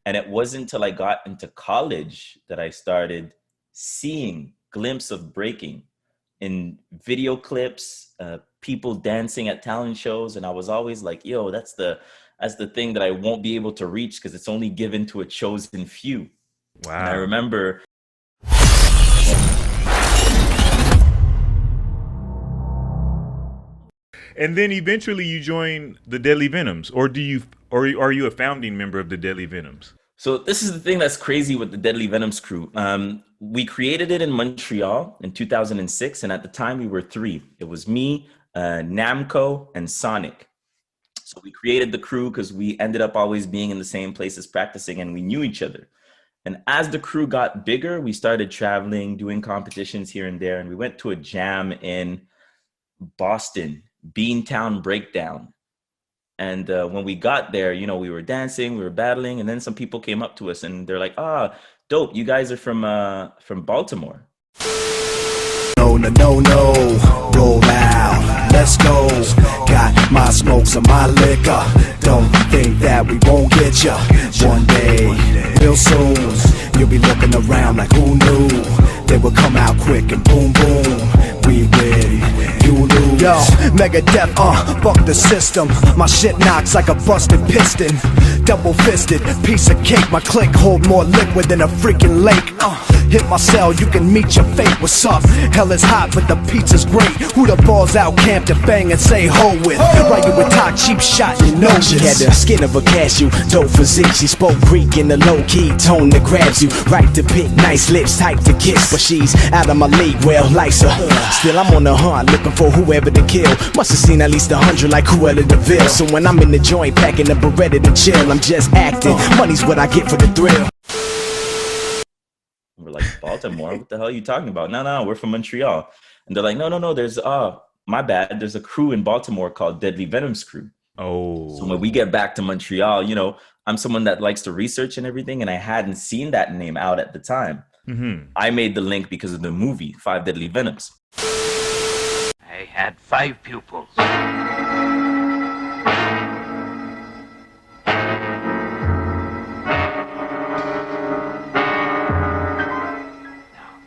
And it wasn't until I got into college that I started seeing glimpses of breaking in video clips, people dancing at talent shows. And I was always like, yo, that's the thing that I won't be able to reach because it's only given to a chosen few. And I Wow. remember. And then eventually you join the Deadly Venoms, or are you a founding member of the Deadly Venoms? So this is the thing that's crazy with the Deadly Venoms crew. We created it in Montreal in 2006, and at the time we were three. It was me, Namco, and Sonic. So we created the crew because we ended up always being in the same places practicing, and we knew each other. And as the crew got bigger, we started traveling, doing competitions here and there, and we went to a jam in Boston, Beantown Breakdown. And when we got there, we were dancing, we were battling, and then some people came up to us and they're like, "Ah, dope! You guys are from Baltimore." No, no, no, no, roll out, let's go. Got my smokes and my liquor. Don't think that we won't get ya. One day, real soon, you'll be looking around like who knew. They would come out quick and boom, boom. We win, you lose. Yo, mega death, fuck the system. My shit knocks like a busted piston. Double fisted, piece of cake. My click hold more liquid than a freaking lake. Hit my cell, you can meet your fate. What's up? Hell is hot, but the pizza's great. Who the balls out camp to bang and say ho with? Right, you with top cheap shot, you know She had the skin of a cashew, dope physique. She spoke Greek in the low-key tone that grabs you. Right to pick, nice lips, tight to kiss. But she's out of my league, well, likes her. Still, I'm on the hunt, looking for whoever to kill. Must have seen at least 100 like Cruella de Vil. So when I'm in the joint, packing the Beretta to chill, I'm just acting. Money's what I get for the thrill. We're like, "Baltimore? What the hell are you talking about?" No, we're from Montreal. And they're like, no, there's my bad. There's a crew in Baltimore called Deadly Venoms Crew. Oh. So when we get back to Montreal, I'm someone that likes to research and everything, and I hadn't seen that name out at the time. I made the link because of the movie Five Deadly Venoms. I had 5 pupils.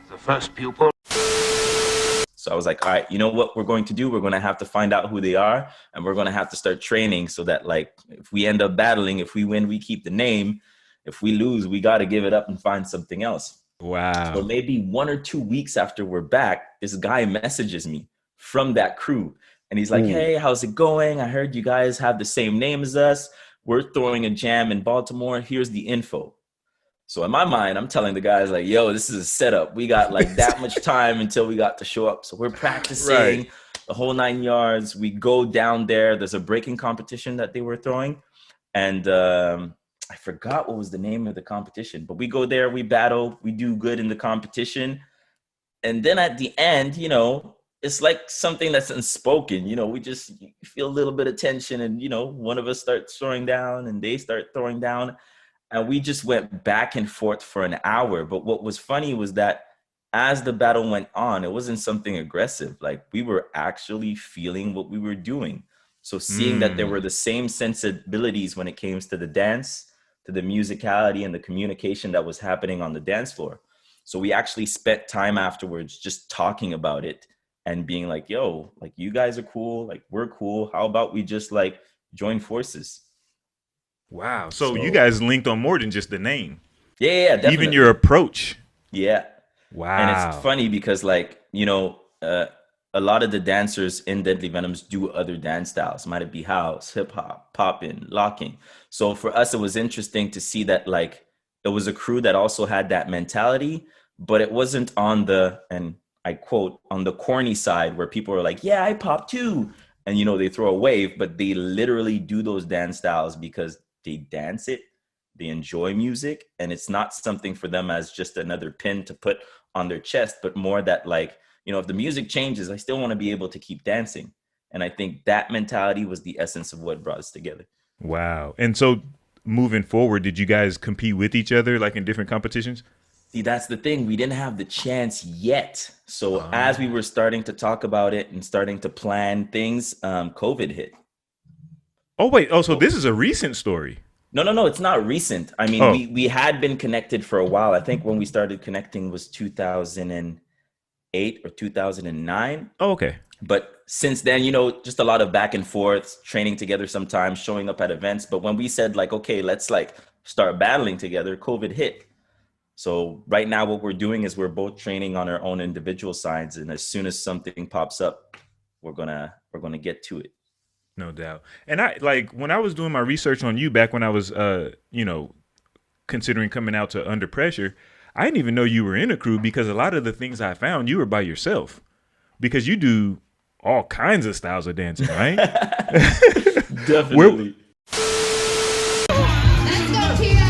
The first pupil. So I was like, all right, you know what we're going to do? We're going to have to find out who they are, and we're going to have to start training so that, like, if we end up battling, if we win, we keep the name. If we lose, we got to give it up and find something else. Wow. So maybe 1 or 2 weeks after we're back, this guy messages me from that crew. And he's like, "Hey, how's it going? I heard you guys have the same name as us. We're throwing a jam in Baltimore. Here's the info." So in my mind, I'm telling the guys like, "Yo, this is a setup. We got like that much time until we got to show up." So we're practicing the whole 9 yards. We go down there. There's a breaking competition that they were throwing. And I forgot what was the name of the competition. But we go there, we battle, we do good in the competition. And then at the end, it's like something that's unspoken. We just feel a little bit of tension. And, one of us starts throwing down and they start throwing down. And we just went back and forth for an hour. But what was funny was that as the battle went on, it wasn't something aggressive. Like, we were actually feeling what we were doing. So seeing that there were the same sensibilities when it came to the dance, to the musicality and the communication that was happening on the dance floor. So we actually spent time afterwards just talking about it and being like, "Yo, like, you guys are cool. Like, we're cool. How about we just like join forces?" Wow. So you guys linked on more than just the name. Yeah, definitely. Even your approach. Yeah. Wow. And it's funny because, like, a lot of the dancers in Deadly Venoms do other dance styles. Might it be house, hip hop, popping, locking. So for us, it was interesting to see that, like, it was a crew that also had that mentality, but it wasn't on the, and I quote, on the corny side where people are like, "Yeah, I pop too." And, they throw a wave, but they literally do those dance styles because they dance it, they enjoy music, and it's not something for them as just another pin to put on their chest, but more that, like, if the music changes, I still want to be able to keep dancing. And I think that mentality was the essence of what brought us together. Wow. And so moving forward, did you guys compete with each other like in different competitions? See, that's the thing. We didn't have the chance yet. So as we were starting to talk about it and starting to plan things, COVID hit. Oh, wait. Oh, so this is a recent story. No. It's not recent. I mean, Oh, we had been connected for a while. I think when we started connecting was 2008 or 2009. oh, okay. But since then, you know, just a lot of back and forth, training together sometimes, showing up at events. But when we said like, okay, let's like start battling together, COVID hit. So right now what we're doing is we're both training on our own individual sides. And as soon as something pops up, we're gonna get to it. No doubt. And I like when I was doing my research on you back when I was considering coming out to Under Pressure, I didn't even know you were in a crew because a lot of the things I found you were by yourself because you do all kinds of styles of dancing, right? Definitely. Let's go, Tito.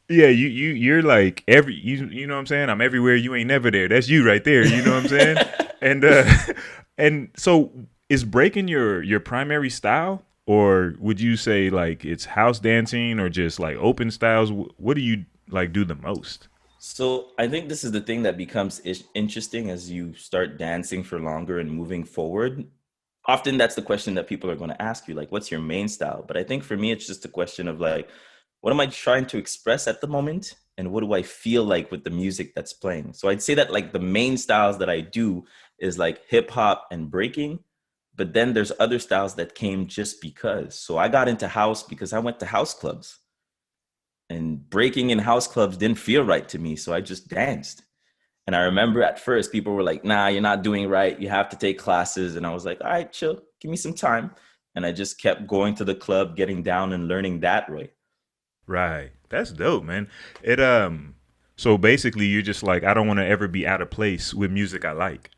Yeah, you're like you know what I'm saying? I'm everywhere, you ain't never there. That's you right there, you know what I'm saying? And and so is breaking your primary style, or would you say like it's house dancing or just like open styles? What do you like do the most? So I think this is the thing that becomes interesting as you start dancing for longer and moving forward. Often that's the question that people are going to ask you, like, what's your main style? But I think for me, it's just a question of like, what am I trying to express at the moment? And what do I feel like with the music that's playing? So I'd say that like the main styles that I do is like hip hop and breaking. But then there's other styles that came just because. So I got into house because I went to house clubs and breaking in house clubs didn't feel right to me. So I just danced. And I remember at first people were like, nah, you're not doing right. You have to take classes. And I was like, all right, chill, give me some time. And I just kept going to the club, getting down and learning that way. Right. That's dope, man. It so basically you're just like I don't want to ever be out of place with music I like.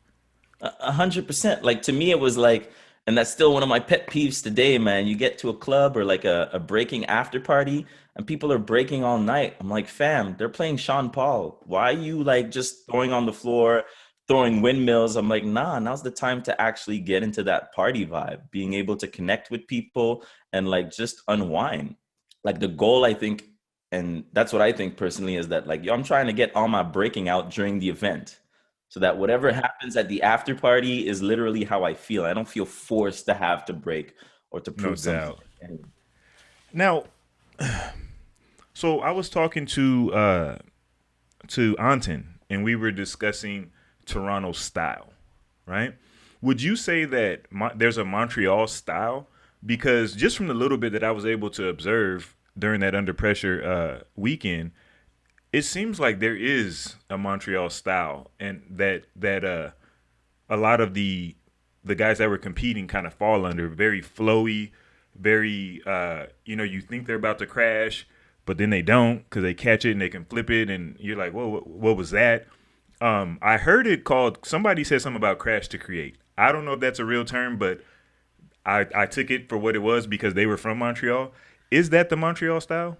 100%. Like to me, it was like, and that's still one of my pet peeves today, man. You get to a club or like a breaking after party and people are breaking all night. I'm like, fam, they're playing Sean Paul. Why are you like just throwing on the floor, throwing windmills? I'm like, nah, now's the time to actually get into that party vibe, being able to connect with people and like just unwind. Like the goal, I think, and that's what I think personally is that like, yo, I'm trying to get all my breaking out during the event so that whatever happens at the after party is literally how I feel. I don't feel forced to have to break or to No prove something. doubt. Now, so I was talking to Anton and we were discussing Toronto style, right? Would you say that there's a Montreal style? Because just from the little bit that I was able to observe during that Under Pressure weekend, it seems like there is a Montreal style, and that a lot of the guys that were competing kind of fall under very flowy, very you think they're about to crash, but then they don't because they catch it and they can flip it, and you're like, whoa, what was that? I heard it called. Somebody said something about crash to create. I don't know if that's a real term, but I took it for what it was because they were from Montreal. Is that the Montreal style?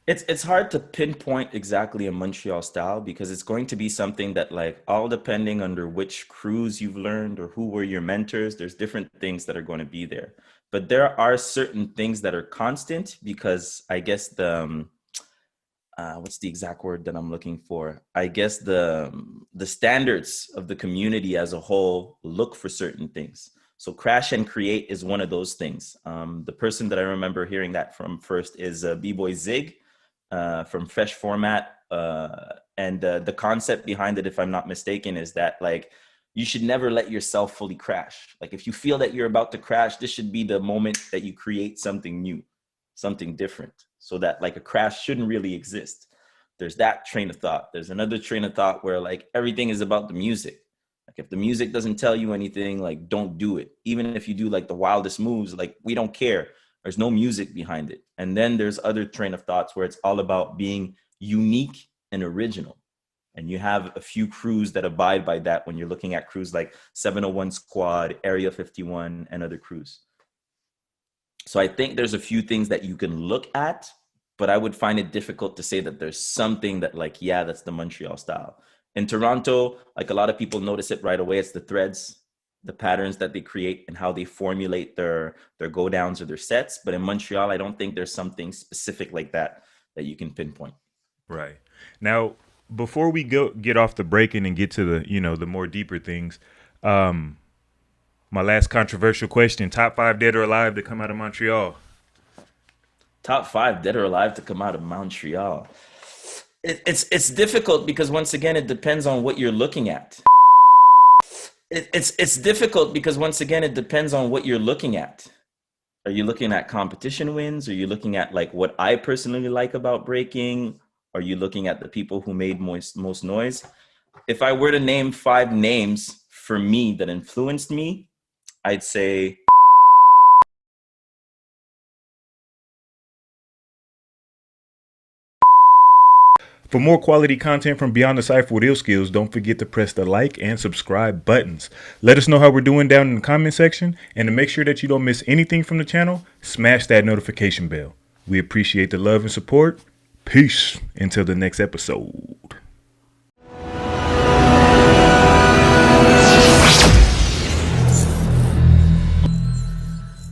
It's hard to pinpoint exactly a Montreal style because it's going to be something that like all depending under which crews you've learned or who were your mentors, there's different things that are going to be there. But there are certain things that are constant because I guess what's the exact word that I'm looking for? I guess the standards of the community as a whole look for certain things. So crash and create is one of those things. The person that I remember hearing that from first is B-Boy Zig from Fresh Format. And the concept behind it, if I'm not mistaken, is that like you should never let yourself fully crash. Like if you feel that you're about to crash, this should be the moment that you create something new, something different, so that like a crash shouldn't really exist. There's that train of thought. There's another train of thought where like everything is about the music. Like if the music doesn't tell you anything, like don't do it. Even if you do like the wildest moves, like we don't care. There's no music behind it. And then there's other train of thoughts where it's all about being unique and original. And you have a few crews that abide by that when you're looking at crews like 701 Squad, Area 51, and other crews. So I think there's a few things that you can look at, but I would find it difficult to say that there's something that like, yeah, that's the Montreal style. In Toronto, like a lot of people notice it right away. It's the threads, the patterns that they create and how they formulate their go downs or their sets. But in Montreal, I don't think there's something specific like that that you can pinpoint. Right. Now, before we get off the breaking and get to the, the more deeper things, my last controversial question, top 5 dead or alive to come out of Montreal. Top 5 dead or alive to come out of Montreal. It's difficult because once again, it depends on what you're looking at. It's difficult because once again, it depends on what you're looking at. Are you looking at competition wins? Are you looking at like what I personally like about breaking? Are you looking at the people who made most noise? If I were to name 5 names for me that influenced me, I'd say For more quality content from Beyond the Cypher with Illskillz, don't forget to press the like and subscribe buttons. Let us know how we're doing down in the comment section, and to make sure that you don't miss anything from the channel, smash that notification bell. We appreciate the love and support. Peace until the next episode.